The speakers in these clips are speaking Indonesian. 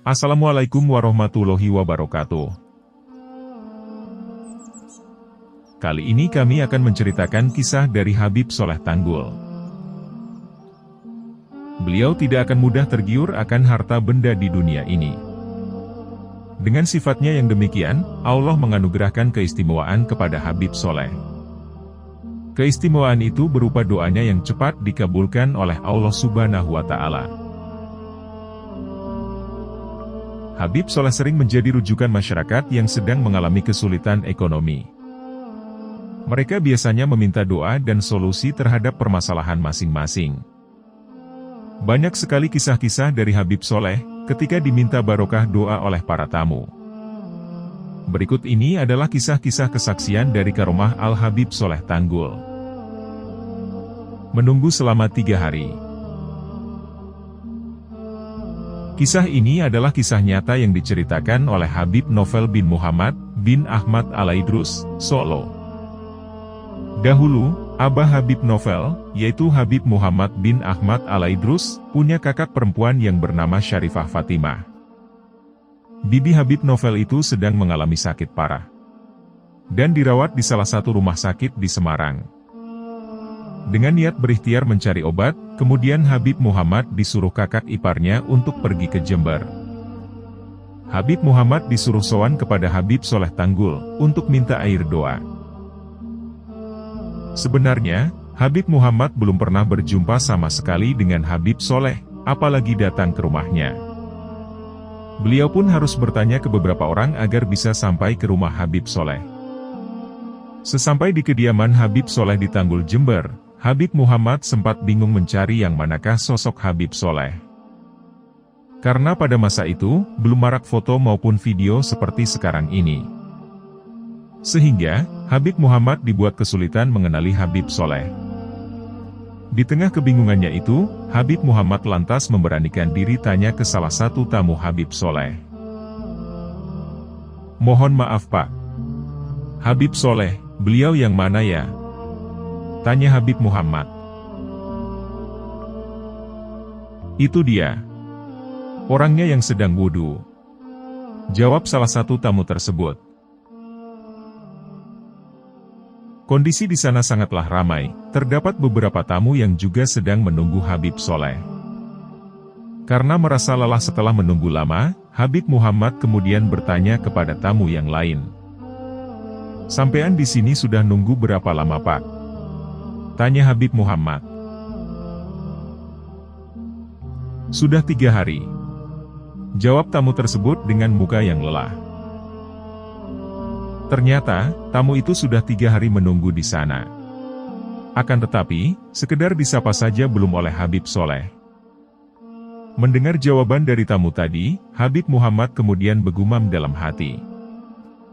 Assalamualaikum warahmatullahi wabarakatuh. Kali ini kami akan menceritakan kisah dari Habib Soleh Tanggul. Beliau tidak akan mudah tergiur akan harta benda di dunia ini. Dengan sifatnya yang demikian, Allah menganugerahkan keistimewaan kepada Habib Soleh. Keistimewaan itu berupa doanya yang cepat dikabulkan oleh Allah Subhanahu wa Ta'ala. Habib Soleh sering menjadi rujukan masyarakat yang sedang mengalami kesulitan ekonomi. Mereka biasanya meminta doa dan solusi terhadap permasalahan masing-masing. Banyak sekali kisah-kisah dari Habib Soleh ketika diminta barokah doa oleh para tamu. Berikut ini adalah kisah-kisah kesaksian dari karomah Al-Habib Soleh Tanggul. Menunggu selama 3 hari. Kisah ini adalah kisah nyata yang diceritakan oleh Habib Novel bin Muhammad bin Ahmad Al-Aidrus, Solo. Dahulu, Abah Habib Novel, yaitu Habib Muhammad bin Ahmad Al-Aidrus, punya kakak perempuan yang bernama Syarifah Fatimah. Bibi Habib Novel itu sedang mengalami sakit parah dan dirawat di salah satu rumah sakit di Semarang. Dengan niat berikhtiar mencari obat, kemudian Habib Muhammad disuruh kakak iparnya untuk pergi ke Jember. Habib Muhammad disuruh sowan kepada Habib Soleh Tanggul untuk minta air doa. Sebenarnya, Habib Muhammad belum pernah berjumpa sama sekali dengan Habib Soleh, apalagi datang ke rumahnya. Beliau pun harus bertanya ke beberapa orang agar bisa sampai ke rumah Habib Soleh. Sesampai di kediaman Habib Soleh di Tanggul, Jember, Habib Muhammad sempat bingung mencari yang manakah sosok Habib Soleh. Karena pada masa itu, belum marak foto maupun video seperti sekarang ini. Sehingga, Habib Muhammad dibuat kesulitan mengenali Habib Soleh. Di tengah kebingungannya itu, Habib Muhammad lantas memberanikan diri tanya ke salah satu tamu Habib Soleh. "Mohon maaf Pak. Habib Soleh, beliau yang mana ya?" tanya Habib Muhammad. "Itu dia. Orangnya yang sedang wudhu," jawab salah satu tamu tersebut. Kondisi di sana sangatlah ramai, terdapat beberapa tamu yang juga sedang menunggu Habib Soleh. Karena merasa lelah setelah menunggu lama, Habib Muhammad kemudian bertanya kepada tamu yang lain. "Sampean di sini sudah nunggu berapa lama Pak?" tanya Habib Muhammad. "Sudah 3 hari," jawab tamu tersebut dengan muka yang lelah. Ternyata, tamu itu sudah 3 hari menunggu di sana. Akan tetapi, sekedar disapa saja belum oleh Habib Soleh. Mendengar jawaban dari tamu tadi, Habib Muhammad kemudian bergumam dalam hati.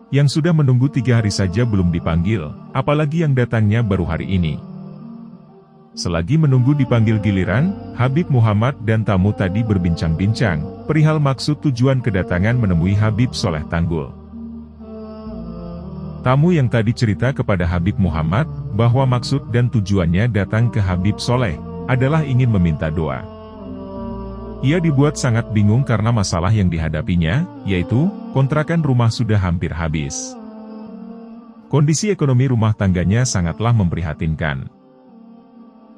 Yang sudah menunggu 3 hari saja belum dipanggil, apalagi yang datangnya baru hari ini. Selagi menunggu dipanggil giliran, Habib Muhammad dan tamu tadi berbincang-bincang perihal maksud tujuan kedatangan menemui Habib Soleh Tanggul. Tamu yang tadi cerita kepada Habib Muhammad bahwa maksud dan tujuannya datang ke Habib Soleh adalah ingin meminta doa. Ia dibuat sangat bingung karena masalah yang dihadapinya, yaitu kontrakan rumah sudah hampir habis. Kondisi ekonomi rumah tangganya sangatlah memprihatinkan.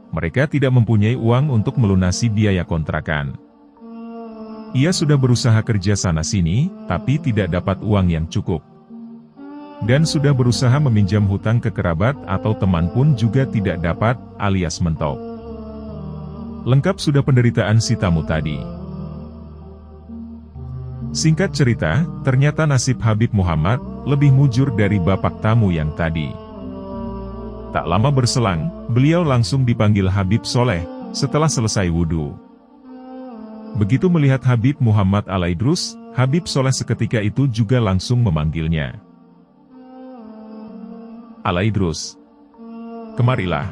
Mereka tidak mempunyai uang untuk melunasi biaya kontrakan. Ia sudah berusaha kerja sana-sini, tapi tidak dapat uang yang cukup. Dan sudah berusaha meminjam hutang ke kerabat atau teman pun juga tidak dapat, alias mentok. Lengkap sudah penderitaan si tamu tadi. Singkat cerita, ternyata nasib Habib Muhammad lebih mujur dari bapak tamu yang tadi. Tak lama berselang, beliau langsung dipanggil Habib Soleh setelah selesai wudhu. Begitu melihat Habib Muhammad Al-Aidrus, Habib Soleh seketika itu juga langsung memanggilnya. "Al-Aidrus, kemarilah,"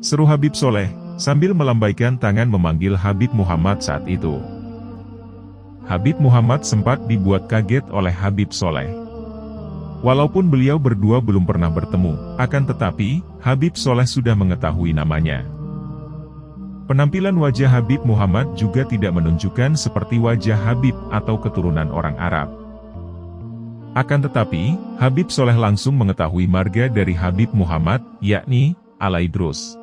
seru Habib Soleh, sambil melambaikan tangan memanggil Habib Muhammad saat itu. Habib Muhammad sempat dibuat kaget oleh Habib Soleh. Walaupun beliau berdua belum pernah bertemu, akan tetapi, Habib Soleh sudah mengetahui namanya. Penampilan wajah Habib Muhammad juga tidak menunjukkan seperti wajah Habib atau keturunan orang Arab. Akan tetapi, Habib Soleh langsung mengetahui marga dari Habib Muhammad, yakni Al-Idrus.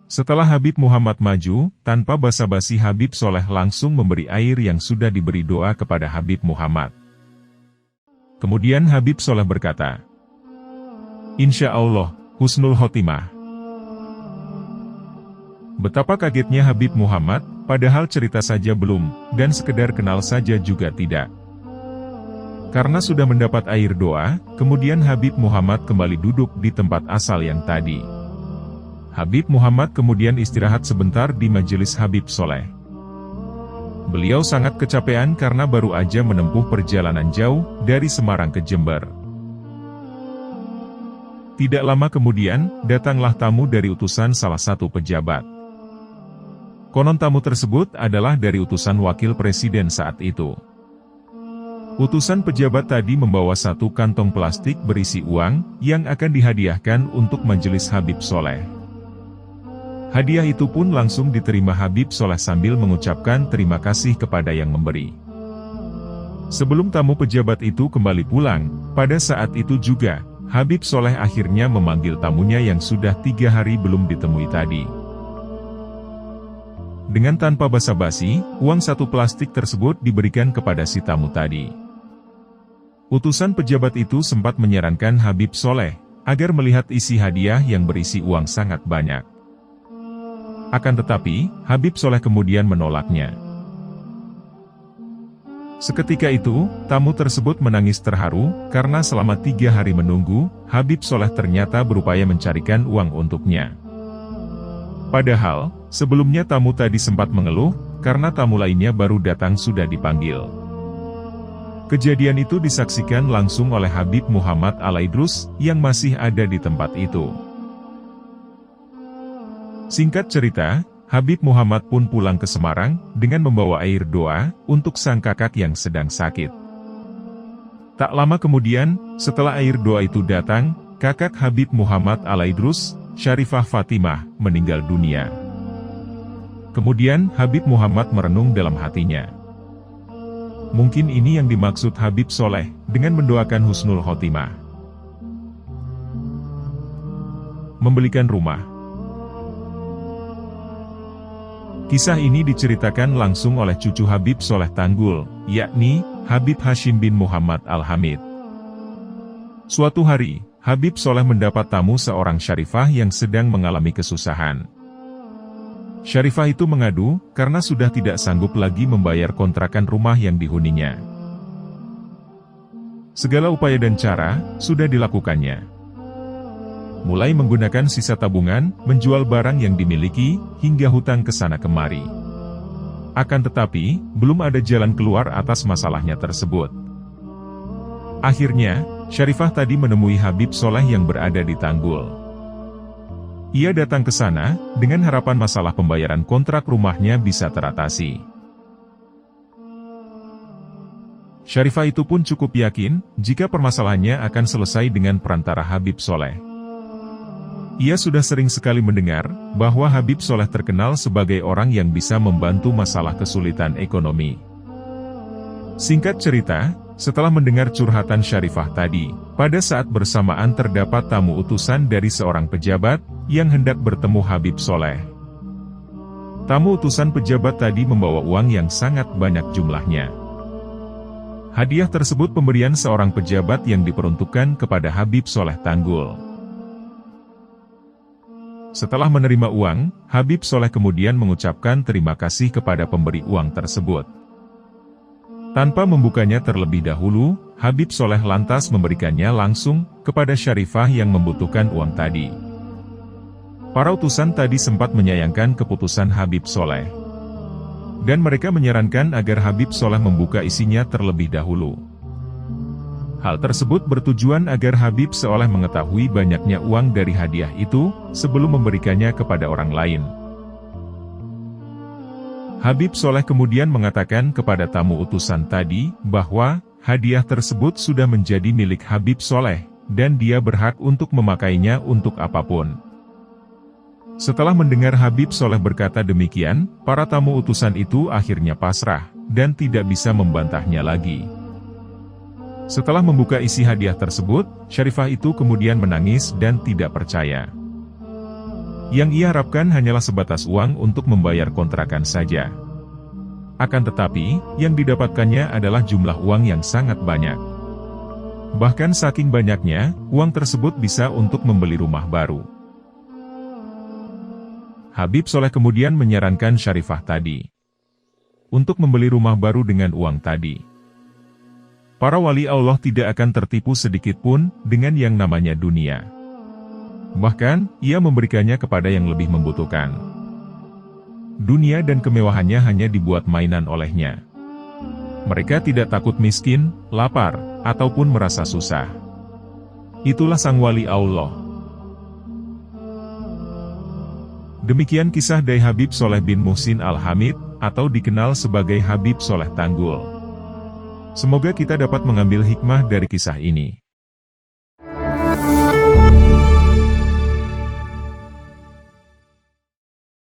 Setelah Habib Muhammad maju, tanpa basa-basi Habib Soleh langsung memberi air yang sudah diberi doa kepada Habib Muhammad. Kemudian Habib Soleh berkata, "Insya Allah, husnul khotimah." Betapa kagetnya Habib Muhammad, padahal cerita saja belum, dan sekedar kenal saja juga tidak. Karena sudah mendapat air doa, kemudian Habib Muhammad kembali duduk di tempat asal yang tadi. Habib Muhammad kemudian istirahat sebentar di majelis Habib Soleh. Beliau sangat kecapean karena baru aja menempuh perjalanan jauh dari Semarang ke Jember. Tidak lama kemudian, datanglah tamu dari utusan salah satu pejabat. Konon tamu tersebut adalah dari utusan wakil presiden saat itu. Utusan pejabat tadi membawa satu kantong plastik berisi uang, yang akan dihadiahkan untuk majelis Habib Soleh. Hadiah itu pun langsung diterima Habib Soleh sambil mengucapkan terima kasih kepada yang memberi. Sebelum tamu pejabat itu kembali pulang, pada saat itu juga, Habib Soleh akhirnya memanggil tamunya yang sudah 3 hari belum ditemui tadi. Dengan tanpa basa-basi, uang satu plastik tersebut diberikan kepada si tamu tadi. Utusan pejabat itu sempat menyarankan Habib Soleh, agar melihat isi hadiah yang berisi uang sangat banyak. Akan tetapi, Habib Soleh kemudian menolaknya. Seketika itu, tamu tersebut menangis terharu, karena selama 3 hari menunggu, Habib Soleh ternyata berupaya mencarikan uang untuknya. Padahal, sebelumnya tamu tadi sempat mengeluh, karena tamu lainnya baru datang sudah dipanggil. Kejadian itu disaksikan langsung oleh Habib Muhammad Al-Idrus, yang masih ada di tempat itu. Singkat cerita, Habib Muhammad pun pulang ke Semarang, dengan membawa air doa, untuk sang kakak yang sedang sakit. Tak lama kemudian, setelah air doa itu datang, kakak Habib Muhammad Al-Idrus, Syarifah Fatimah, meninggal dunia. Kemudian Habib Muhammad merenung dalam hatinya. Mungkin ini yang dimaksud Habib Soleh, dengan mendoakan husnul khotimah. Membelikan rumah. Kisah ini diceritakan langsung oleh cucu Habib Soleh Tanggul, yakni Habib Hashim bin Muhammad Al-Hamid. Suatu hari, Habib Soleh mendapat tamu seorang Syarifah yang sedang mengalami kesusahan. Syarifah itu mengadu, karena sudah tidak sanggup lagi membayar kontrakan rumah yang dihuninya. Segala upaya dan cara, sudah dilakukannya. Mulai menggunakan sisa tabungan, menjual barang yang dimiliki, hingga hutang ke sana kemari. Akan tetapi, belum ada jalan keluar atas masalahnya tersebut. Akhirnya, Syarifah tadi menemui Habib Soleh yang berada di Tanggul. Ia datang ke sana, dengan harapan masalah pembayaran kontrak rumahnya bisa teratasi. Syarifah itu pun cukup yakin, jika permasalahannya akan selesai dengan perantara Habib Soleh. Ia sudah sering sekali mendengar, bahwa Habib Soleh terkenal sebagai orang yang bisa membantu masalah kesulitan ekonomi. Singkat cerita, setelah mendengar curhatan Syarifah tadi, pada saat bersamaan terdapat tamu utusan dari seorang pejabat, yang hendak bertemu Habib Soleh. Tamu utusan pejabat tadi membawa uang yang sangat banyak jumlahnya. Hadiah tersebut pemberian seorang pejabat yang diperuntukkan kepada Habib Soleh Tanggul. Setelah menerima uang, Habib Soleh kemudian mengucapkan terima kasih kepada pemberi uang tersebut. Tanpa membukanya terlebih dahulu, Habib Soleh lantas memberikannya langsung kepada Syarifah yang membutuhkan uang tadi. Para utusan tadi sempat menyayangkan keputusan Habib Soleh, dan mereka menyarankan agar Habib Soleh membuka isinya terlebih dahulu. Hal tersebut bertujuan agar Habib Soleh mengetahui banyaknya uang dari hadiah itu, sebelum memberikannya kepada orang lain. Habib Soleh kemudian mengatakan kepada tamu utusan tadi, bahwa hadiah tersebut sudah menjadi milik Habib Soleh, dan dia berhak untuk memakainya untuk apapun. Setelah mendengar Habib Soleh berkata demikian, para tamu utusan itu akhirnya pasrah, dan tidak bisa membantahnya lagi. Setelah membuka isi hadiah tersebut, Syarifah itu kemudian menangis dan tidak percaya. Yang ia harapkan hanyalah sebatas uang untuk membayar kontrakan saja. Akan tetapi, yang didapatkannya adalah jumlah uang yang sangat banyak. Bahkan saking banyaknya, uang tersebut bisa untuk membeli rumah baru. Habib Soleh kemudian menyarankan Syarifah tadi untuk membeli rumah baru dengan uang tadi. Para wali Allah tidak akan tertipu sedikitpun dengan yang namanya dunia. Bahkan, ia memberikannya kepada yang lebih membutuhkan. Dunia dan kemewahannya hanya dibuat mainan olehnya. Mereka tidak takut miskin, lapar, ataupun merasa susah. Itulah sang wali Allah. Demikian kisah dari Habib Soleh bin Muhsin Al-Hamid, atau dikenal sebagai Habib Soleh Tanggul. Semoga kita dapat mengambil hikmah dari kisah ini.